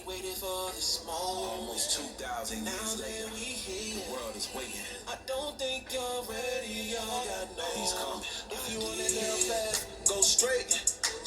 waited for this moment. Almost 2,000 years later, the world is waiting. I don't think you're ready, y'all got no. He's coming. If you want it real fast, go straight.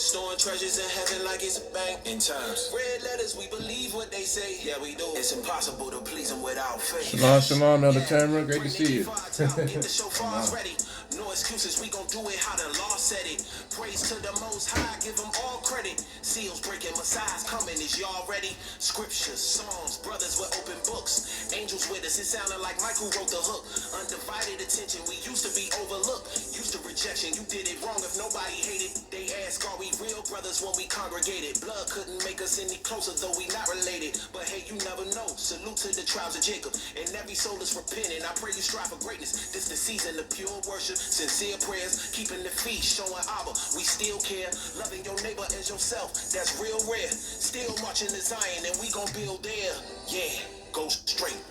Storing treasures in heaven like it's a bank. In times, red letters, we believe what they say. Yeah, we do. It's impossible to please them without faith. Shalom, Elder Tamara. Great to see you. Get the shofars ready. No excuses, we gon' do it how the law said it. Praise to the Most High, give them all credit. Seals breaking, Messiah's coming, is y'all ready? Scriptures, songs, brothers with open books. Angels with us, it sounded like Michael wrote the hook. Undivided attention, we used to be overlooked. Used to rejection, you did it wrong if nobody hated. They ask, are we real brothers when we congregated? Blood couldn't make us any closer, though we not related. But hey, you never know. Salute to the tribes of Jacob. And every soul is repenting. I pray you strive for greatness. This the season of pure worship. Sincere prayers, keeping the feast, showing Abba, we still care. Loving your neighbor as yourself, that's real rare. Still marching to Zion, and we gon' build there. Yeah, go straight.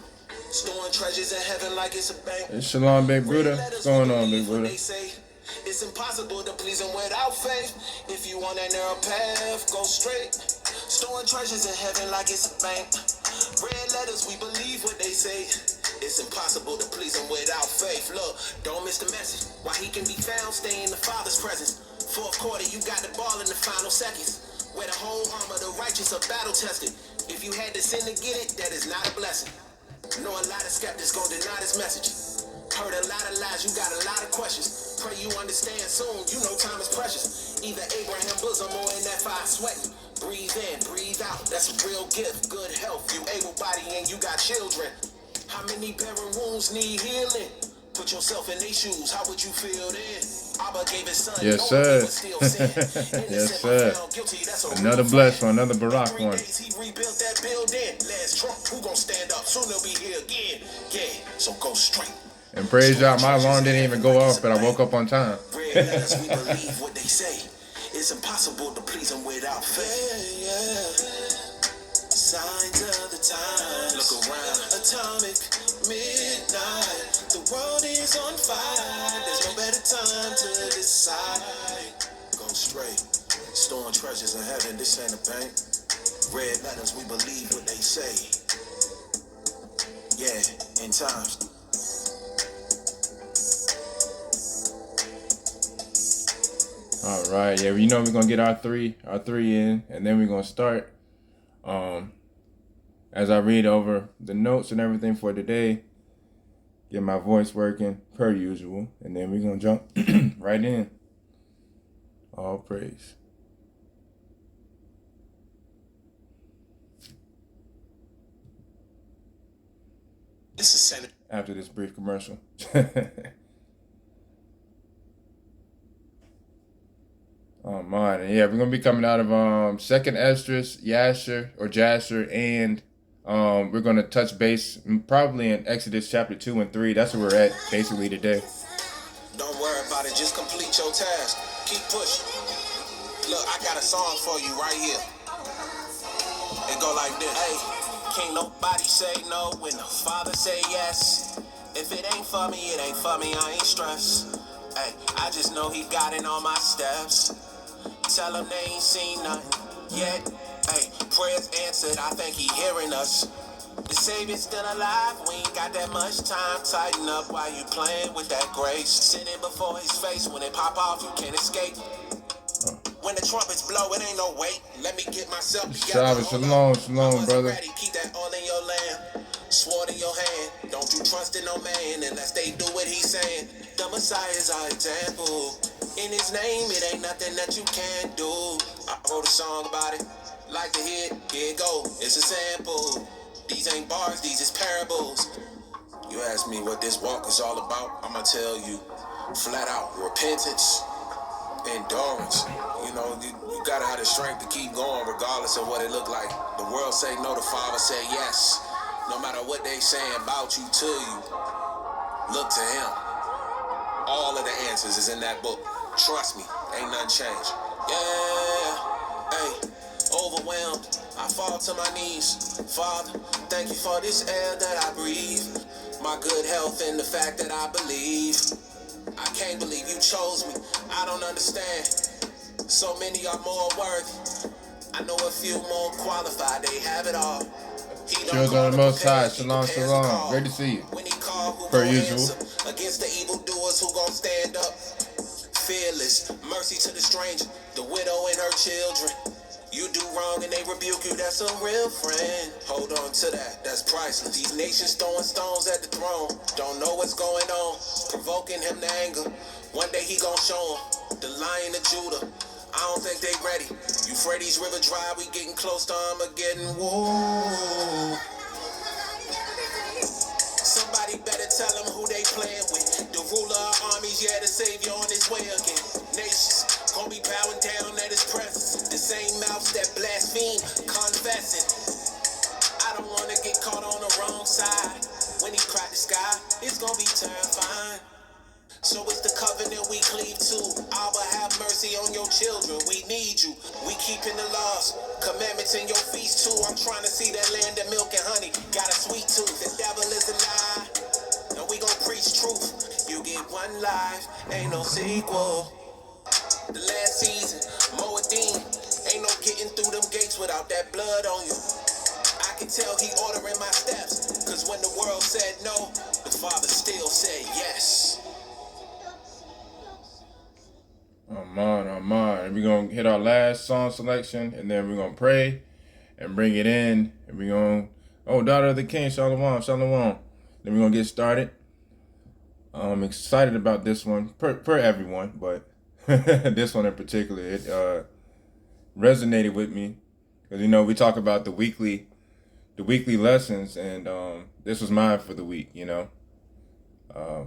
Storing treasures in heaven like it's a bank. Hey, shalom, Big Buddha. What's going on, Big Buddha? It's impossible to please them without faith. If you want a narrow path, go straight. Storing treasures in heaven like it's a bank. Red letters, we believe what they say. It's impossible to please him without faith. Look, don't miss the message. Why he can be found, stay in the Father's presence. Fourth quarter, you got the ball in the final seconds. Where the whole armor, the righteous are battle tested. If you had to sin to get it, that is not a blessing. Know a lot of skeptics gon' deny this message. Heard a lot of lies, you got a lot of questions. Pray you understand soon, you know time is precious. Either Abraham bosom or in that fire sweating. Breathe in, breathe out, that's a real gift. Good health, you able body and you got children. How many barren wounds need healing? Put yourself in their shoes, how would you feel then? Abba gave his son. Yes, sir. Yes, sir. Another blessed one, another Barak one. He rebuilt that building. Last Trump, who gon' stand up? Soon they'll be here again. Yeah, so go straight. And praise God, my alarm didn't even go off, but I woke up on time. We believe what they say. It's impossible to please them without faith. Yeah. Signs of the times. Look around. Atomic midnight. The world is on fire. There's no better time to decide. Go straight. Storing treasures in heaven. This ain't a bank. Red letters. We believe what they say. Yeah. In times. All right, yeah, you know we're gonna get our three in, and then we're gonna start. As I read over the notes and everything for today, get my voice working per usual, and then we're gonna jump right in. All praise. After this brief commercial. Oh man, yeah, we're gonna be coming out of Second Esdras, Jasher, and we're gonna touch base probably in Exodus chapter 2 and 3. That's where we're at basically today. Don't worry about it, just complete your task. Keep pushing. Look, I got a song for you right here. It go like this. Hey, can't nobody say no when the Father say yes. If it ain't for me, it ain't for me. I ain't stressed. Hey, I just know he got in all my steps. Tell him they ain't seen nothing yet. Hey, prayers answered, I think he hearing us. The Savior's still alive, we ain't got that much time. Tighten up while you playing with that grace. Sitting before his face, when it pop off, you can't escape. When the trumpets blow, it ain't no wait. Let me get myself together. Shalom, brother. Ready. Keep that all in your land. Sword in your hand. Don't you trust in no man unless they do what he's saying. The Messiah is our example. In his name, it ain't nothing that you can't do. I wrote a song about it. Like to hear it, here it go. It's a sample. These ain't bars, these is parables. You ask me what this walk is all about, I'ma tell you flat out, repentance, endurance. You know, you gotta have the strength to keep going regardless of what it look like. The world say no, the Father say yes. No matter what they saying about you, to you, look to him. All of the answers is in that book. Trust me, ain't nothing changed. Yeah, hey, overwhelmed, I fall to my knees. Father, thank you for this air that I breathe. My good health and the fact that I believe. I can't believe you chose me, I don't understand. So many are more worthy. I know a few more qualified, they have it all. He don't Children call of the to Most prepare, High, he shalom, prepares a shalom. call. Great to see you. When he call, who Per gon' usual. answer? Against the evildoers, who gon' stand up? Fearless, mercy to the stranger, the widow and her children. You do wrong and they rebuke you, that's a real friend. Hold on to that, that's priceless. These nations throwing stones at the throne, don't know what's going on, provoking him to anger. One day he gon' show him, the Lion of Judah. I don't think they ready. Euphrates River dry, we getting close to Armageddon. Whoa. Somebody better tell them who they playing with. The ruler of armies, yeah, the savior on his way again. Nations gonna be bowing down at his presence. The same mouths that blaspheme, confessing. I don't wanna get caught on the wrong side. When he crack the sky, it's gonna be terrifying. So it's the covenant we cleave to. Abba, have mercy on your children. We need you. We keeping the laws, commandments in your feast too. I'm trying to see that land of milk and honey. Got a sweet tooth. The devil is a lie, and we gon' preach truth. You get one life, ain't no sequel. The last season, Moedim, ain't no getting through them gates without that blood on you. I can tell he ordering my steps, cause when the world said no, the Father still said yes. And we're going to hit our last song selection, and then we're going to pray and bring it in. And we're going to, daughter of the king, shalom, shalom. Then we're going to get started. I'm excited about this one, per everyone, but this one in particular, it resonated with me. Because, we talk about the weekly lessons, and this was mine for the week,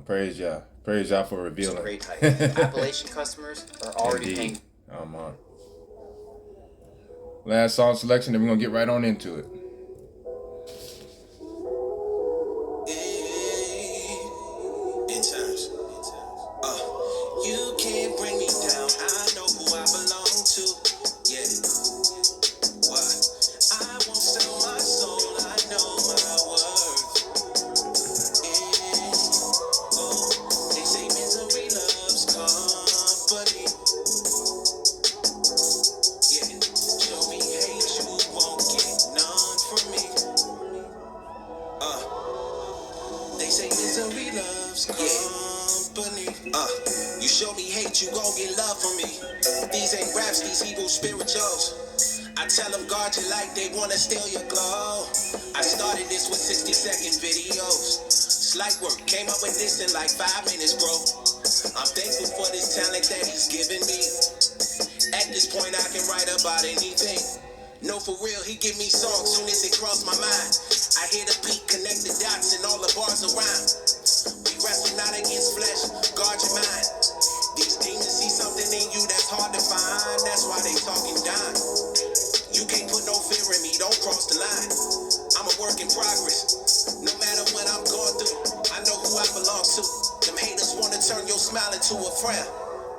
Praise Yah. Praise Yah for revealing. It's a great type. Appalachian customers are already paying. Last song selection, then we're going to get right on into it. In times. You can't bring me down. I know who I belong to. Yeah. What? I won't sell my soul. I know my worth. They say misery loves company. Yeah. Show me hate, you won't get none from me. They say misery loves company. You show me hate, you gon' get love from me. These ain't raps, these Hebrew spirituals. I tell them guard you like they wanna steal your glow. I started this with 60-second videos. Slight work, came up with this in like 5 minutes, bro. I'm thankful for this talent that he's given me. At this point, I can write about anything. No, for real, he give me songs soon as it cross my mind. I hear the beat, connect the dots, and all the bars around. We wrestle not against flesh, guard your mind. These demons see something in you that's hard to find. That's why they talking down. You can't put no fear in me, don't cross the line. I'm a work in progress. No matter what I'm going through, I know who I belong to. Them haters wanna turn your smile into a frown,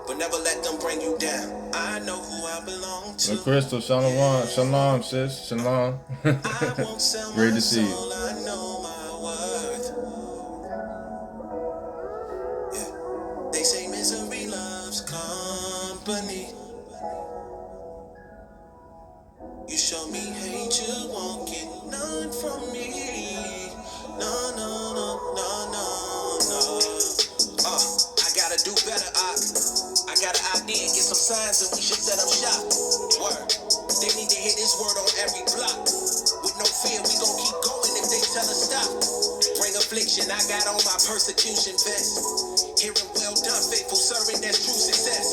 but never let them bring you down. I know who I belong to. The Crystal, shalom, shalom, sis, shalom. Great to see you. I know my worth. Yeah. They say misery loves company. You show me hate, you won't get none from me. No, no, no, no, no, no. I gotta do better, I got an idea, get some signs and we should set up shop. Word. They need to hear this word on every block. With no fear, we gon' keep going if they tell us stop. Bring affliction, I got on my persecution vest. Hearing well done, faithful servant, that's true success.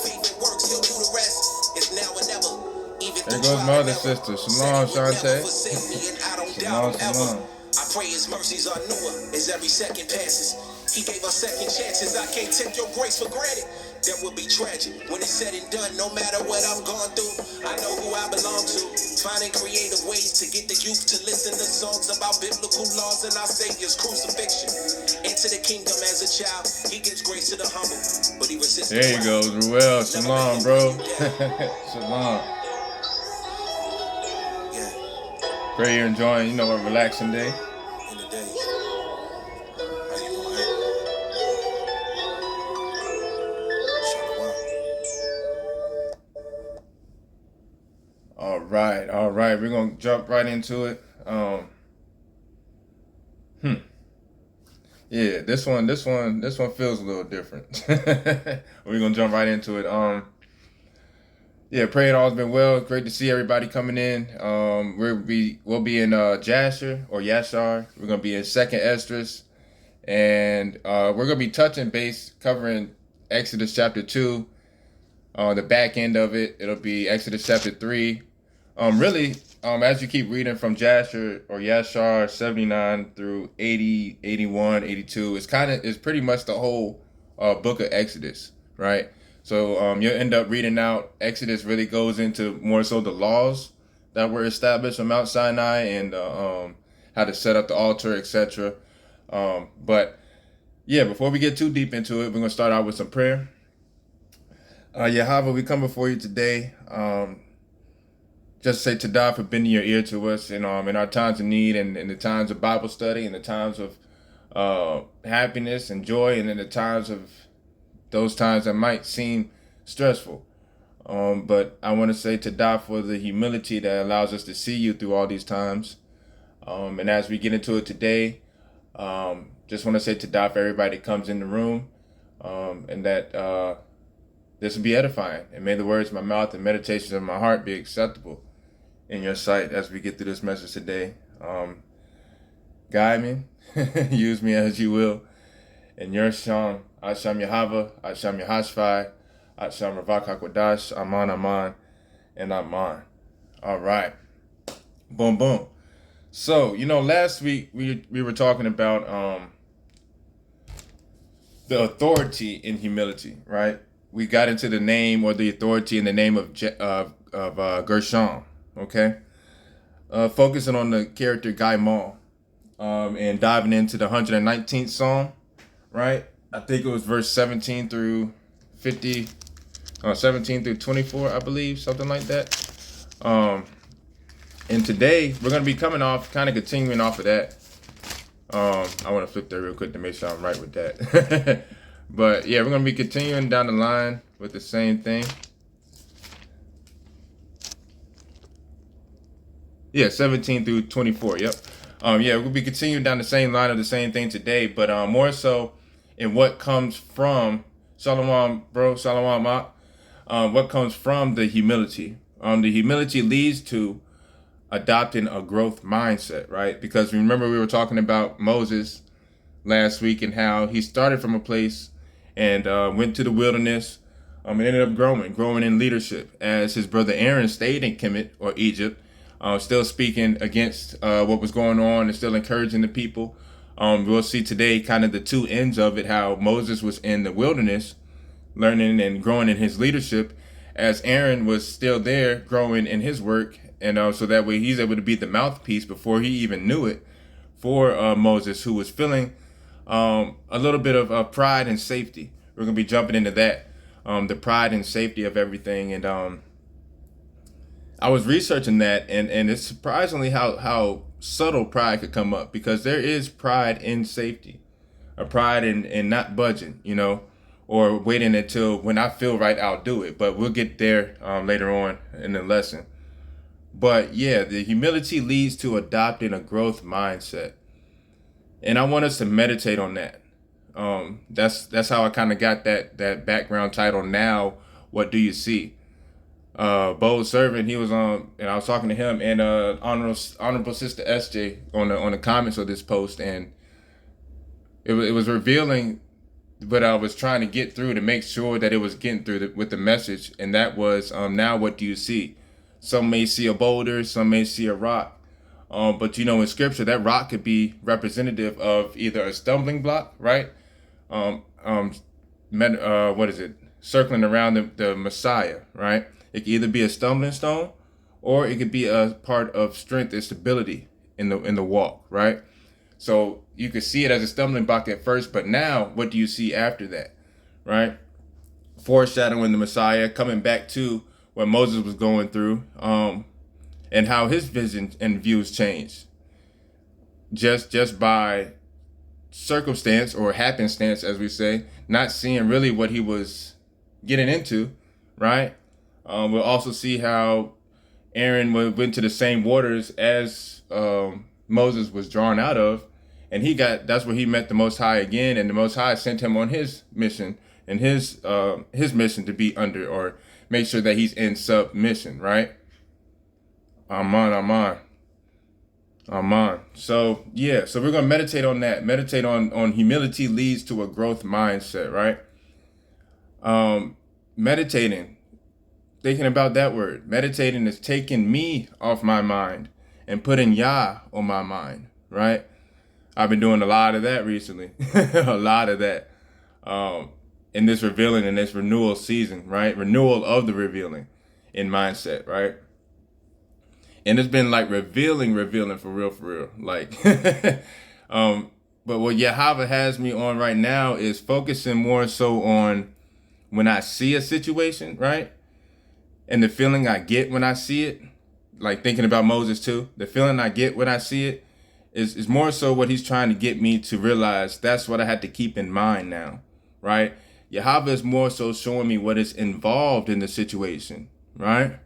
Faith that works, he'll do the rest. It's now or never. Even there goes my other sister. Shalom, Shantae. Shalom, shalom. I pray his mercies are newer as every second passes. He gave us second chances. I can't take your grace for granted. That would be tragic when it's said and done. No matter what I'm going through, I know who I belong to. Finding creative ways to get the youth to listen to songs about biblical laws and our Savior's crucifixion. Enter the kingdom as a child. He gives grace to the humble, but he resists. There you go, Ruel. Shalom, bro. Shalom. Pray you're enjoying, a relaxing day. All right, all right. We're gonna jump right into it. Yeah, this one feels a little different. We're gonna jump right into it. Yeah, praying all's been well. Great to see everybody coming in. We'll be in Jasher or Yashar. We're gonna be in Second Esdras, and we're gonna be touching base, covering Exodus chapter 2. The back end of it, it'll be Exodus chapter 3. Really, as you keep reading from Jasher or Yashar 79 through 80, 81, 82, it's pretty much the whole book of Exodus, right? So you'll end up reading out. Exodus really goes into more so the laws that were established on Mount Sinai and how to set up the altar, etc. But yeah, before we get too deep into it, we're gonna start out with some prayer. Yahweh, we come before you today. Just say Tadah for bending your ear to us in our times of need and in the times of Bible study and the times of happiness and joy and in the times of those times that might seem stressful. But I want to say Tadah for the humility that allows us to see you through all these times. And as we get into it today, just want to say Tadah for everybody that comes in the room, and that this will be edifying. And may the words of my mouth and meditations of my heart be acceptable in your sight as we get through this message today. Guide me, use me as you will. In your Sham, Asham Yahava, Asham Yahashphai, Asham Ravak HaKodash, Aman, Aman, and Aman. All right. Boom, boom. So, last week we were talking about the authority in humility, right? We got into the name or the authority in the name of Gershom, okay? Focusing on the character Guy Maul, and diving into the 119th Psalm, right? I think it was verse 17 through 50, 17 through 24, I believe, something like that. And today we're going to be continuing off of that. I want to flip that real quick to make sure I'm right with that. But yeah, we're going to be continuing down the line with the same thing. Yeah, 17 through 24, yep. We'll be continuing down the same line of the same thing today, but more so in what comes from, Shalom, bro, Shalom, what comes from the humility. The humility leads to adopting a growth mindset, right? Because remember we were talking about Moses last week and how he started from a place and went to the wilderness and ended up growing in leadership as his brother Aaron stayed in Kemet or Egypt, still speaking against what was going on and still encouraging the people. We'll see today kind of the two ends of it, how Moses was in the wilderness learning and growing in his leadership as Aaron was still there growing in his work. And so that way he's able to be the mouthpiece before he even knew it for Moses, who was feeling a little bit of pride and safety. We're going to be jumping into that, the pride and safety of everything. And I was researching that, and it's surprisingly how subtle pride could come up, because there is pride in safety, a pride in not budging, or waiting until when I feel right, I'll do it. But we'll get there later on in the lesson. But yeah, the humility leads to adopting a growth mindset. And I want us to meditate on that. That's how I kind of got that background title. Now, what do you see? Bold Servant, he was on, and I was talking to him and honorable sister SJ on the comments of this post, and it was revealing what I was trying to get through to make sure that it was getting through with the message, and that was now what do you see? Some may see a boulder, some may see a rock. But in scripture, that rock could be representative of either a stumbling block, right? Circling around the Messiah, right? It could either be a stumbling stone, or it could be a part of strength and stability in the walk, right? So you could see it as a stumbling block at first, but now what do you see after that, right? Foreshadowing the Messiah, coming back to what Moses was going through, and how his vision and views changed just by circumstance or happenstance, as we say, not seeing really what he was getting into, right? We'll also see how Aaron went to the same waters as Moses was drawn out of, and that's where he met the Most High again, and the Most High sent him on his mission, and his mission to be under, or make sure that he's in submission, right? Aman. So yeah, so we're gonna meditate on that. Meditate on humility leads to a growth mindset, right? Meditating, thinking about that word. Meditating is taking me off my mind and putting Yah on my mind, right? I've been doing a lot of that recently, a lot of that, in this revealing, in this renewal season, right? Renewal of the revealing in mindset, right? And it's been like revealing for real. Like, but what Yahweh has me on right now is focusing more so on when I see a situation, right? And the feeling I get when I see it, like thinking about Moses too, the feeling I get when I see it is more so what he's trying to get me to realize. That's what I had to keep in mind now, right? Yahweh is more so showing me what is involved in the situation, right?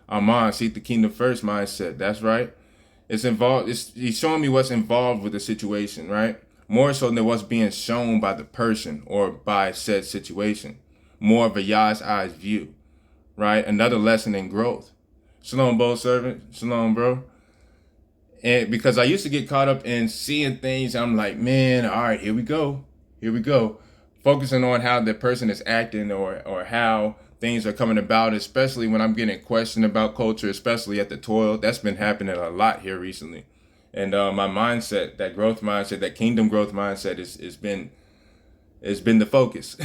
Aman, seek the kingdom first mindset. That's right. It's involved. He's showing me what's involved with the situation, right? More so than what's being shown by the person or by said situation. More of a Yah's eyes view, right? Another lesson in growth. Shalom, bold servant. Shalom, bro. And because I used to get caught up in seeing things, I'm like, man, all right, here we go. Focusing on how the person is acting or how things are coming about, especially when I'm getting questioned about culture, especially at the toil. That's been happening a lot here recently. And my mindset, that growth mindset, that kingdom growth mindset has been the focus.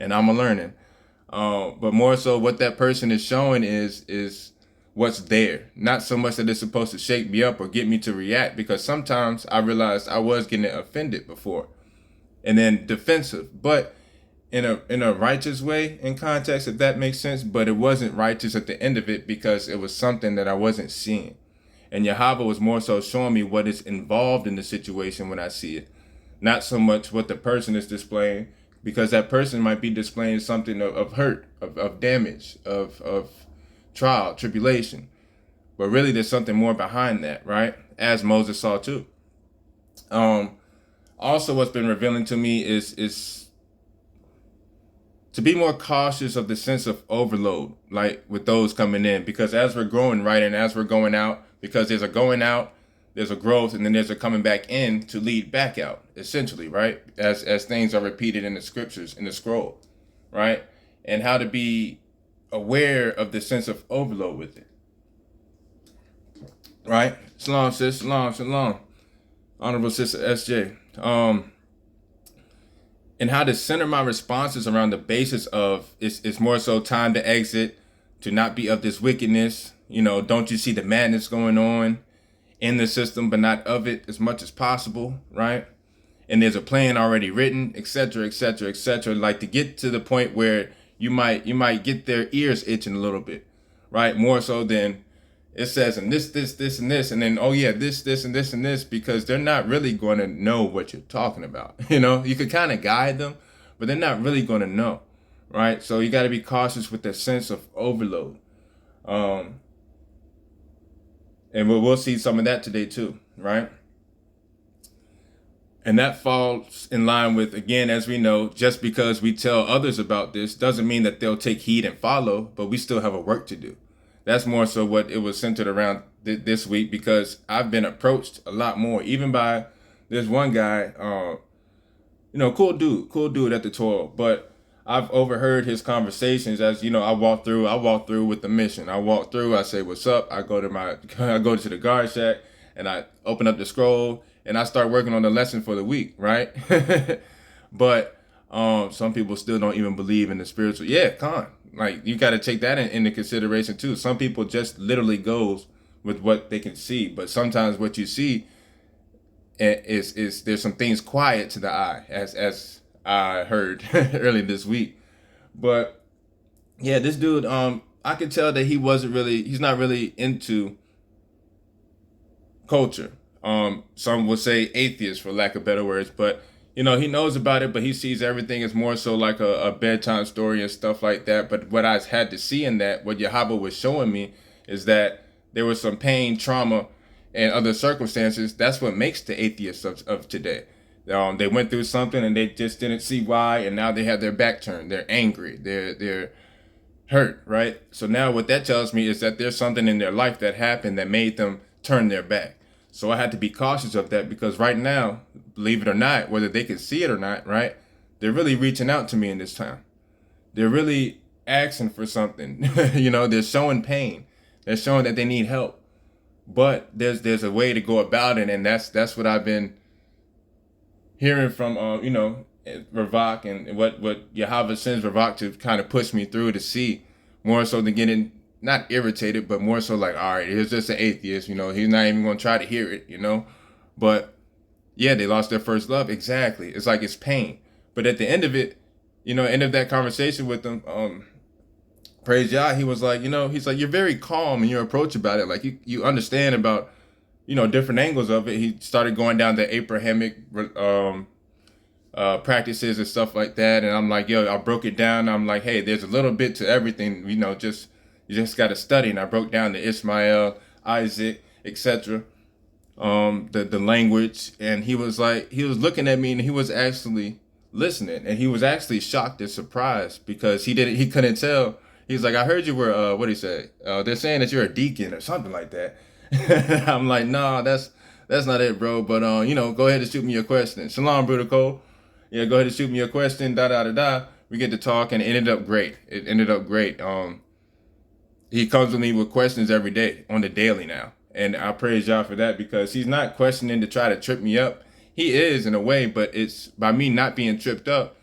And I'm learning. But more so what that person is showing is what's there. Not so much that it's supposed to shake me up or get me to react, because sometimes I realized I was getting offended before and then defensive, but in a righteous way in context, if that makes sense. But it wasn't righteous at the end of it because it was something that I wasn't seeing. And Yahweh was more so showing me what is involved in the situation when I see it. Not so much what the person is displaying, because that person might be displaying something of hurt, of damage, of trial, tribulation. But really there's something more behind that, right? As Moses saw too. Also what's been revealing to me is to be more cautious of the sense of overload, like with those coming in, because as we're growing, right, and as we're going out, because there's a going out, there's a growth, and then there's a coming back in to lead back out, essentially, right? As things are repeated in the scriptures, in the scroll, right? And how to be aware of the sense of overload with it, right? Shalom, sis. Shalom. Honorable Sister SJ. And how to center my responses around the basis of it's more so time to exit, to not be of this wickedness. You know, don't you see the madness going on in the system, but not of it as much as possible, right? And there's a plan already written, etc., etc., etc. Like to get to the point where you might get their ears itching a little bit, right? More so than it says, and this, and this, and then, oh yeah, this, and this, and this, because they're not really going to know what you're talking about. You know, you could kind of guide them, but they're not really going to know, right? So you got to be cautious with that sense of overload. And we'll see some of that today too, right? And that falls in line with, again, as we know, just because we tell others about this doesn't mean that they'll take heed and follow, but we still have a work to do. That's more so what it was centered around this week, because I've been approached a lot more, even by this one guy, cool dude at the toil. But I've overheard his conversations as, I walk through with the mission. I walk through, I say, what's up? I go to the guard shack and I open up the scroll and I start working on the lesson for the week, right? But some people still don't even believe in the spiritual. Yeah, like you got to take that into consideration too. Some people just literally goes with what they can see, but sometimes what you see is there's some things quiet to the eye, as I heard early this week. But yeah, this dude, I could tell that he's not really into culture. Some would say atheist for lack of better words, but he knows about it, but he sees everything as more so like a bedtime story and stuff like that. But what I had to see in that, what Yahweh was showing me, is that there was some pain, trauma, and other circumstances. That's what makes the atheists of today. They went through something and they just didn't see why, and now they have their back turned. They're angry. They're hurt, right? So now what that tells me is that there's something in their life that happened that made them turn their back. So I had to be cautious of that, because right now, believe it or not, whether they can see it or not, right, they're really reaching out to me in this time. They're really asking for something. They're showing pain. They're showing that they need help. But there's a way to go about it, and that's what I've been hearing from Ravak, and what Yahweh sends Ravak to kind of push me through, to see more so than getting not irritated, but more so like, all right, here's just an atheist, he's not even going to try to hear it, but yeah, they lost their first love. Exactly. It's like, it's pain. But at the end of it, end of that conversation with them, praise Yah, he was like, he's like, you're very calm in your approach about it. Like, you understand about, different angles of it. He started going down the Abrahamic practices and stuff like that. And I'm like, I broke it down. I'm like, hey, there's a little bit to everything, you just got to study. And I broke down the Ishmael, Isaac, etc. The language. And he was looking at me, and he was actually listening. And he was actually shocked and surprised, because he couldn't tell. He's like, I heard you were, what did he say? They're saying that you're a deacon or something like that. I'm like, nah, that's not it, bro. But, go ahead and shoot me your question. Shalom, Brother Cole. Yeah, go ahead and shoot me your question, We get to talk, and it ended up great. He comes with me with questions every day, on the daily now. And I praise y'all for that, because he's not questioning to try to trip me up. He is, in a way, but it's by me not being tripped up,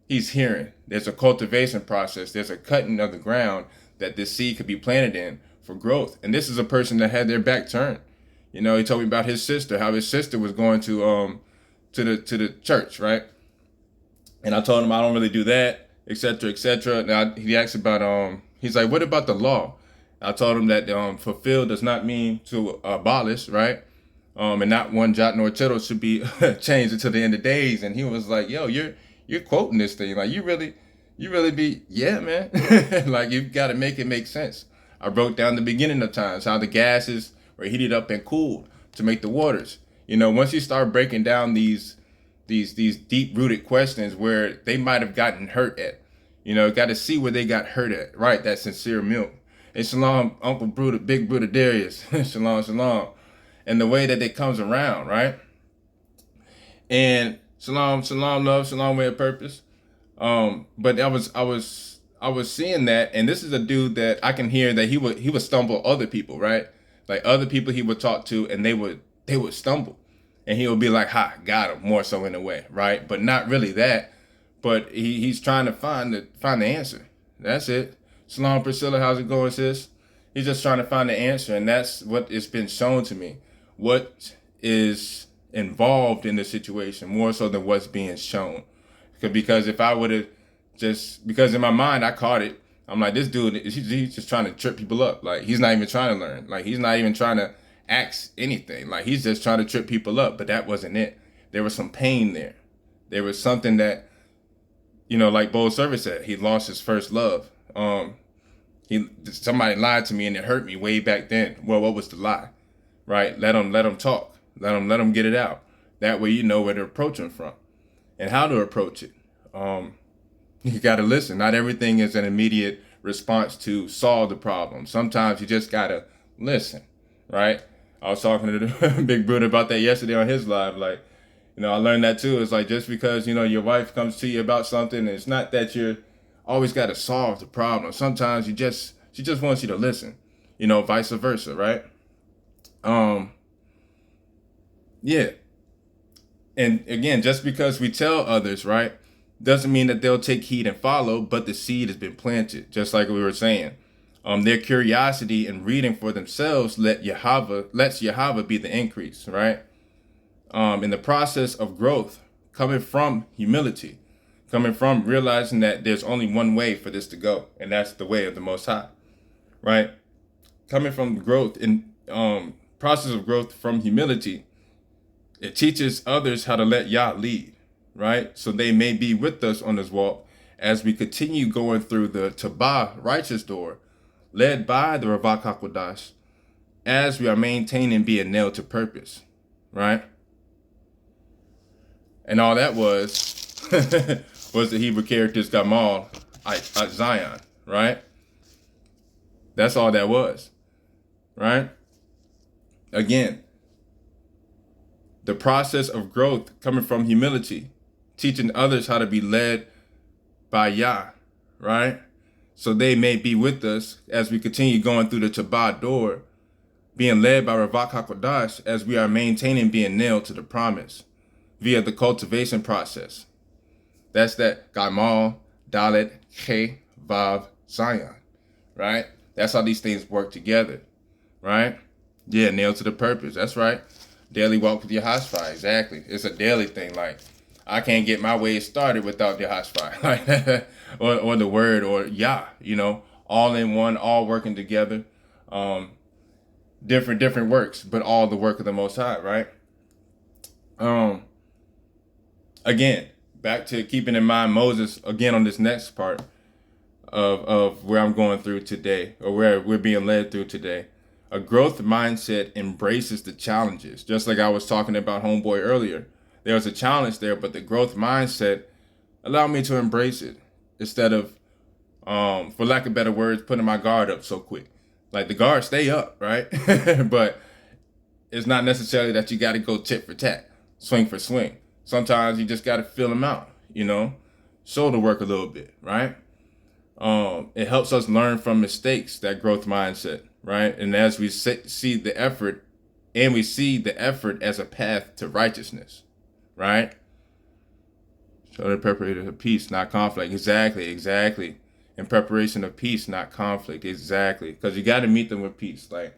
he's hearing. There's a cultivation process. There's a cutting of the ground that this seed could be planted in for growth. And this is a person that had their back turned. He told me about his sister, how his sister was going to the church, right? And I told him I don't really do that, etc., etc. Now he asked about he's like, what about the law? I told him that fulfill does not mean to abolish, right? And not one jot nor tittle should be changed until the end of days. And he was like, yo, you're quoting this thing. Like, you really be, yeah, man. Like, you've got to make it make sense. I broke down the beginning of times, how the gases were heated up and cooled to make the waters. Once you start breaking down these deep-rooted questions where they might have gotten hurt at, got to see where they got hurt at, right? That sincere milk. And shalom, Uncle Bruder, Big Bruder Darius. Shalom, shalom. And the way that it comes around, right? And shalom, love, shalom, way of purpose. But I was seeing that, and this is a dude that I can hear that he would stumble other people, right? Like, other people he would talk to, and they would stumble, and he would be like, "Ha, got him," more so in a way, right? But not really that. But he's trying to find the answer. That's it. Shalom, Priscilla, how's it going, sis? He's just trying to find the answer, and that's what it's been shown to me. What is involved in the situation more so than what's being shown. Because if I would have because in my mind I caught it, I'm like, this dude, he's just trying to trip people up. Like, he's not even trying to learn. Like, he's not even trying to ask anything. Like, he's just trying to trip people up. But that wasn't it. There was some pain there. There was something that, like Bold Service said, he lost his first love. Somebody lied to me and it hurt me way back then. Well, what was the lie? Right? Let him talk. Let him get it out. That way you know where to approach him from and how to approach it. You got to listen. Not everything is an immediate response to solve the problem. Sometimes you just got to listen, right? I was talking to the Big Brother about that yesterday on his live. Like, I learned that too. It's like, just because, your wife comes to you about something, it's not that you're always got to solve the problem. Sometimes she just wants you to listen, vice versa, right? Yeah. And again, just because we tell others, right, doesn't mean that they'll take heed and follow, but the seed has been planted, just like we were saying. Their curiosity and reading for themselves lets Yahweh be the increase, right? In the process of growth, coming from humility, coming from realizing that there's only one way for this to go, and that's the way of the Most High, right? Coming from growth in process of growth from humility, it teaches others how to let Yah lead, right? So they may be with us on this walk as we continue going through the Tabah righteous door, led by the Ravak HaKodash, as we are maintaining being nailed to purpose, right? And all that was was the Hebrew characters Gamal at Zion, right? That's all that was, right? Again, the process of growth coming from humility, teaching others how to be led by Yah, right? So they may be with us as we continue going through the Chabad door, being led by Ravak HaKodash as we are maintaining being nailed to the promise via the cultivation process. That's that Gamal, Dalet, Che, Vav, Zion, right? That's how these things work together, right? Yeah, nailed to the purpose. That's right. Daily walk with your Hashpai. Exactly. It's a daily thing. Like, I can't get my way started without the Hashpai, like, or the word, or Yah, all in one, all working together. Different works, but all the work of the Most High, right? Again, back to keeping in mind Moses, again, on this next part of where I'm going through today, or where we're being led through today. A growth mindset embraces the challenges. Just like I was talking about homeboy earlier. There was a challenge there, but the growth mindset allowed me to embrace it instead of, for lack of better words, putting my guard up so quick. Like, the guard stay up, right? But it's not necessarily that you got to go tit for tat, swing for swing. Sometimes you just got to fill them out, shoulder work a little bit, right? It helps us learn from mistakes, that growth mindset, right? And as we see the effort, and we see the effort as a path to righteousness, right? Show the preparation of peace, not conflict. Exactly. In preparation of peace, not conflict. Exactly. Because you got to meet them with peace. Like,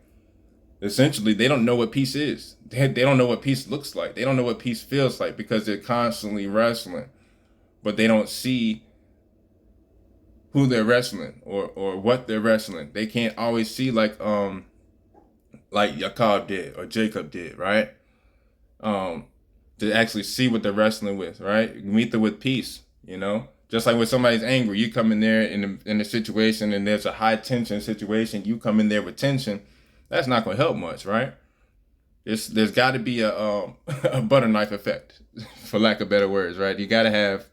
essentially, they don't know what peace is. They don't know what peace looks like. They don't know what peace feels like because they're constantly wrestling. But they don't see who they're wrestling or what they're wrestling. They can't always see like Jacob did or Jacob did, right? To actually see what they're wrestling with, right? Meet them with peace, Just like when somebody's angry, you come in there in a situation and there's a high tension situation, you come in there with tension, that's not going to help much, right? There's got to be a a butter knife effect, for lack of better words, right? You got to have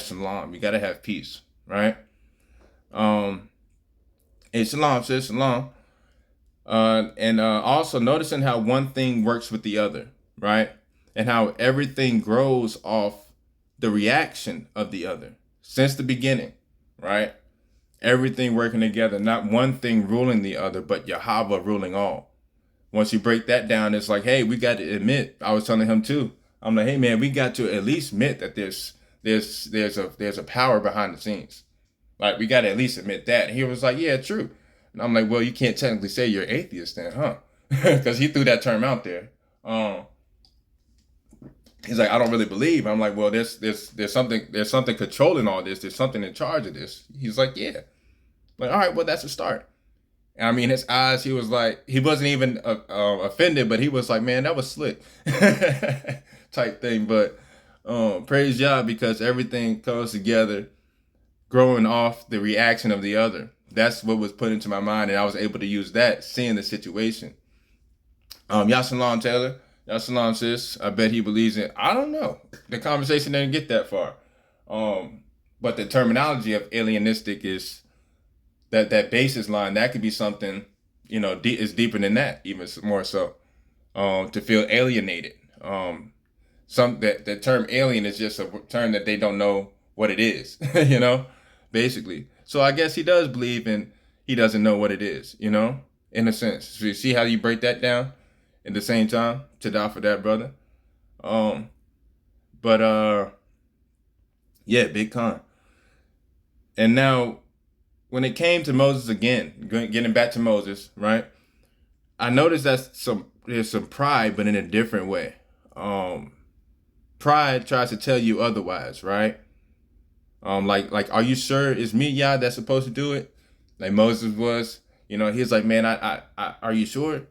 shalom, you got to have peace, right? And shalom, sis, shalom. And also noticing how one thing works with the other, right? And how everything grows off the reaction of the other since the beginning, right? Everything working together, not one thing ruling the other, but Yahweh ruling all. Once you break that down, it's like, hey, we got to admit, I was telling him too, I'm like, hey man, we got to at least admit that there's a power behind the scenes. Like, we got to at least admit that. And he was like, yeah, true. And I'm like, well, you can't technically say you're atheist then, huh? Because he threw that term out there. He's like, I don't really believe. I'm like, well, there's something controlling all this. There's something in charge of this. He's like, yeah. Like, all right, well, that's a start. And I mean, his eyes, he was like, he wasn't even offended, but he was like, man, that was slick type thing. But praise Yah, because everything comes together, growing off the reaction of the other. That's what was put into my mind, and I was able to use that, seeing the situation. Yah Shalom, Taylor. Yah Shalom, sis. I bet he believes in, I don't know. The conversation didn't get that far. But the terminology of alienistic is that basis line, that could be something, is deeper than that, even more so. To feel alienated. The term alien is just a term that they don't know what it is, basically. So I guess he does believe he doesn't know what it is, in a sense. So you see how you break that down at the same time? Tada for that, brother. Yeah, big con. And now, when it came to Moses again, getting back to Moses, right? I noticed that there's some pride, but in a different way. Pride tries to tell you otherwise, right? Like, are you sure it's me, Yah, that's supposed to do it? Like Moses was, he's like, man, I are you sure?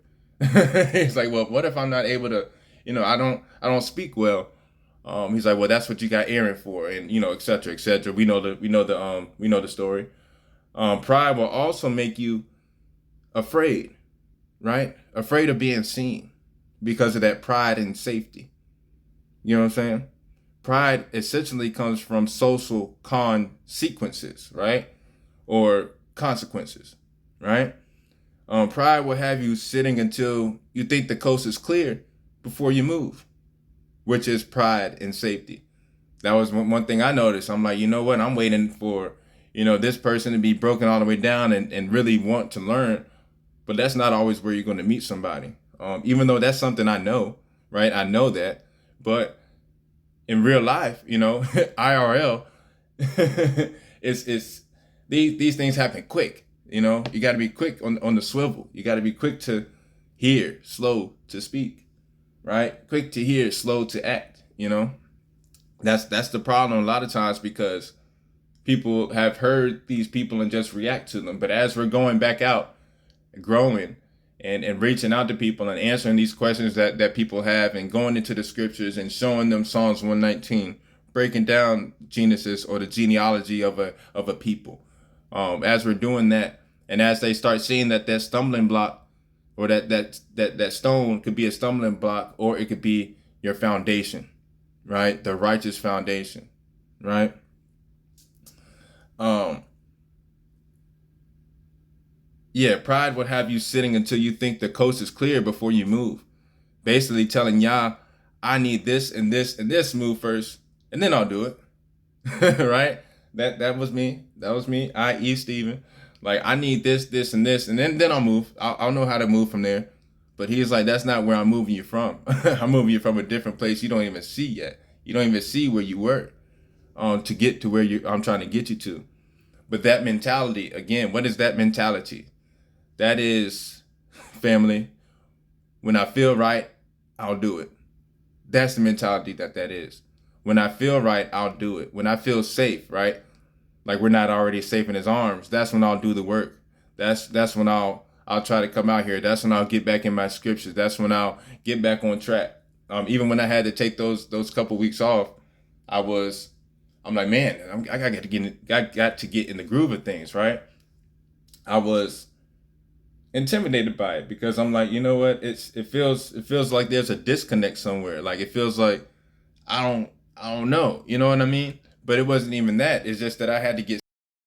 He's like, well, what if I'm not able to, I don't speak well. He's like, well, that's what you got Aaron for, and et cetera, et cetera. We know the story. Pride will also make you afraid, right? Afraid of being seen because of that pride and safety. You know what I'm saying? Pride essentially comes from social consequences, right? Or consequences, right? Pride will have you sitting until you think the coast is clear before you move, which is pride and safety. That was one thing I noticed. I'm like, you know what? I'm waiting for, this person to be broken all the way down and really want to learn. But that's not always where you're going to meet somebody. Even though that's something I know, right? I know that. But in real life, IRL, it's these things happen quick. You got to be quick on the swivel. You got to be quick to hear, slow to speak, right? Quick to hear, slow to act. That's the problem a lot of times, because people have heard these people and just react to them. But as we're going back out, growing and reaching out to people and answering these questions that people have, and going into the scriptures and showing them Psalms 119, breaking down Genesis, or the genealogy of a people. As we're doing that, and as they start seeing that stumbling block, or that stone could be a stumbling block, or it could be your foundation, right? The righteous foundation, right? Pride would have you sitting until you think the coast is clear before you move. Basically telling Yah, I need this and this and this move first, and then I'll do it. Right? That was me. That was me, i.e. Stephen. Like, I need this and this, and then I'll move. I'll know how to move from there. But he's like, that's not where I'm moving you from. I'm moving you from a different place you don't even see yet. You don't even see where you were to get to where I'm trying to get you to. But that mentality, again, what is that mentality? That is, family, when I feel right, I'll do it. That's the mentality that is. When I feel right, I'll do it. When I feel safe, right? Like we're not already safe in his arms, that's when I'll do the work. That's when I'll try to come out here. That's when I'll get back in my scriptures. That's when I'll get back on track. Even when I had to take those couple weeks off, I'm like, man, I got to get in the groove of things, right? I was intimidated by it, because I'm like, you know what? It feels like there's a disconnect somewhere. Like, it feels like I don't know. You know what I mean? But it wasn't even that. It's just that I had to get